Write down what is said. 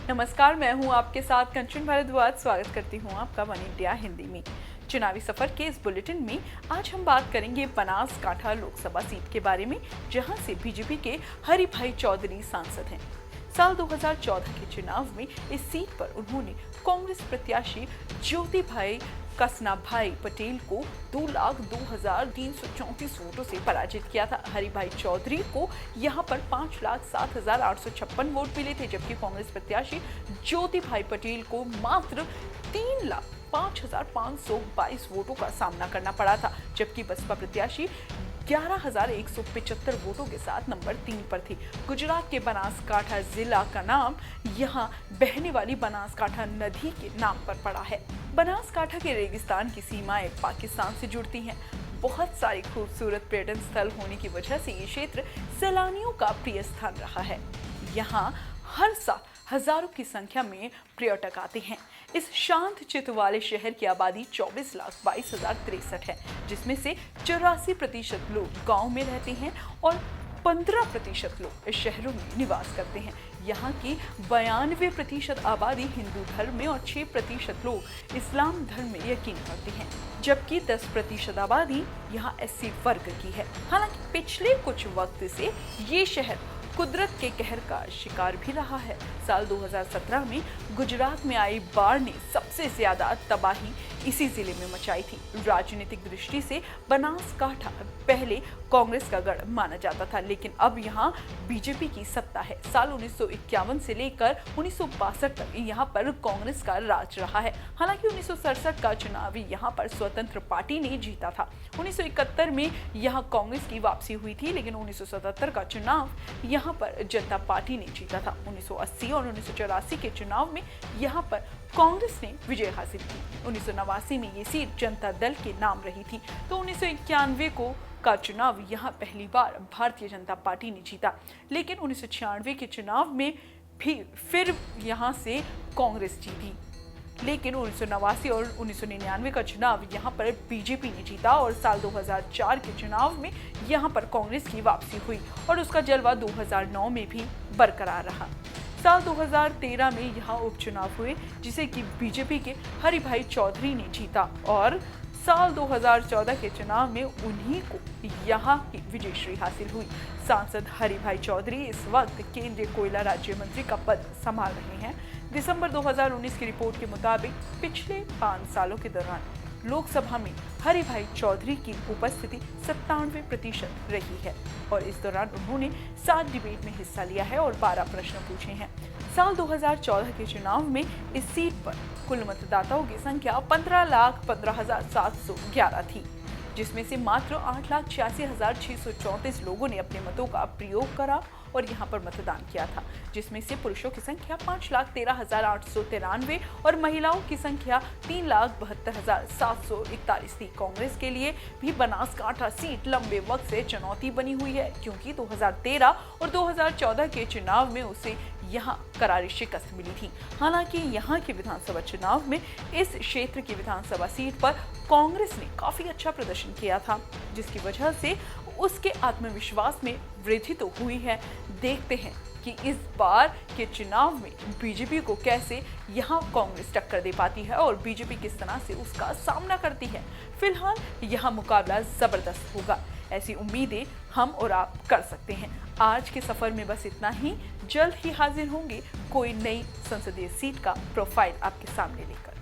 नमस्कार, मैं हूं आपके साथ कंचन भारद्वाज। स्वागत करती हूं आपका वन इंडिया हिंदी में। चुनावी सफर के इस बुलेटिन में आज हम बात करेंगे बनासकांठा लोकसभा सीट के बारे में, जहां से बीजेपी के हरिभाई चौधरी सांसद हैं। साल 2014 के चुनाव में इस सीट पर उन्होंने कांग्रेस प्रत्याशी ज्योतिभाई कसनाभाई पटेल को 2,02,334 वोटों से पराजित किया था। हरिभाई चौधरी को यहां पर 5,07,856 वोट मिले थे, जबकि कांग्रेस प्रत्याशी ज्योतिभाई पटेल को मात्र 3,05,522 वोटों का सामना करना पड़ा था, जबकि बसपा प्रत्याशी 11,175 वोटों के साथ नंबर 3 पर थी। गुजरात के बनासकांठा जिला का नाम यहां बहने वाली बनासकांठा नदी के नाम पर पड़ा है। बनासकांठा के रेगिस्तान की सीमाएं पाकिस्तान से जुड़ती हैं। बहुत सारे खूबसूरत पर्यटन स्थल होने की वजह से ये क्षेत्र सैलानियों का प्रिय स्थान रहा है। यहाँ हर साल हजारों की संख्या में पर्यटक आते हैं। इस शांत चित्त वाले शहर की आबादी 24,22,063 है, जिसमें से 84% लोग गांव में रहते हैं और 15% लोग इस शहरों में निवास करते हैं। यहाँ की 92% आबादी हिंदू धर्म में और 6% लोग इस्लाम धर्म में यकीन करते हैं, जबकि 10% आबादी यहाँ SC वर्ग की है। हालांकि पिछले कुछ वक्त से ये शहर कुदरत के कहर का शिकार भी रहा है। साल 2017 में गुजरात में आई बाढ़ ने सबसे ज्यादा तबाही इसी जिले में मचाई थी। राजनीतिक दृष्टि से बनासकांठा पहले कांग्रेस का गढ़ माना जाता था, लेकिन अब यहाँ बीजेपी की सत्ता है। साल 1951 से लेकर 1962 तक यहाँ पर कांग्रेस का राज रहा है। हालांकि 1967 का चुनाव यहाँ पर स्वतंत्र पार्टी ने जीता था। 1971 में यहाँ कांग्रेस की वापसी हुई थी, लेकिन 1977 का चुनाव यहाँ पर जनता पार्टी ने जीता था। 1980 और 1984 के चुनाव में यहाँ पर कांग्रेस ने विजय हासिल की। 1989 में ये सीट जनता दल के नाम रही थी, तो 1991 का चुनाव यहाँ पहली बार भारतीय जनता पार्टी ने जीता, लेकिन 1996 के चुनाव में भी फिर यहाँ से कांग्रेस जीती। लेकिन 1989 और 1999 का चुनाव यहाँ पर बीजेपी ने जीता और साल 2004 के चुनाव में यहाँ पर कांग्रेस की वापसी हुई और उसका जलवा 2009 में भी बरकरार रहा। साल 2013 में यहाँ उपचुनाव हुए, जिसे कि बीजेपी के हरिभाई चौधरी ने जीता और साल 2014 के चुनाव में उन्हीं को यहाँ की विजयश्री हासिल हुई। सांसद हरिभाई चौधरी इस वक्त केंद्रीय कोयला राज्य मंत्री का पद संभाल रहे हैं। दिसंबर 2019 की रिपोर्ट के मुताबिक पिछले 5 सालों के दौरान लोकसभा में हरिभाई चौधरी की उपस्थिति 97% रही है और इस दौरान उन्होंने 7 डिबेट में हिस्सा लिया है और 12 प्रश्न पूछे हैं। साल 2014 के चुनाव में इस सीट पर कुल मतदाताओं की संख्या 15,15,711 थी, जिसमें से मात्र 8,86,634 लोगों ने अपने मतों का प्रयोग करा और यहाँ पर मतदान किया था, जिसमें से पुरुषों की संख्या 5,13,893 और महिलाओं की संख्या 3,72,741 थी। कांग्रेस के लिए भी बनासकांठा सीट लंबे वक्त से चुनौती बनी हुई है, क्योंकि 2013 और 2014 के चुनाव में उसे यहाँ करारी शिकस्त मिली थी। हालांकि यहाँ के विधानसभा चुनाव में इस क्षेत्र की विधानसभा सीट पर कांग्रेस ने काफी अच्छा प्रदर्शन किया था, जिसकी वजह से उसके आत्मविश्वास में वृद्धि तो हुई है। देखते हैं कि इस बार के चुनाव में बीजेपी को कैसे यहाँ कांग्रेस टक्कर दे पाती है और बीजेपी किस तरह से उसका सामना करती है। फिलहाल यहाँ मुकाबला जबरदस्त होगा, ऐसी उम्मीदें हम और आप कर सकते हैं। आज के सफर में बस इतना ही। जल्द ही हाजिर होंगे कोई नई संसदीय सीट का प्रोफाइल आपके सामने लेकर।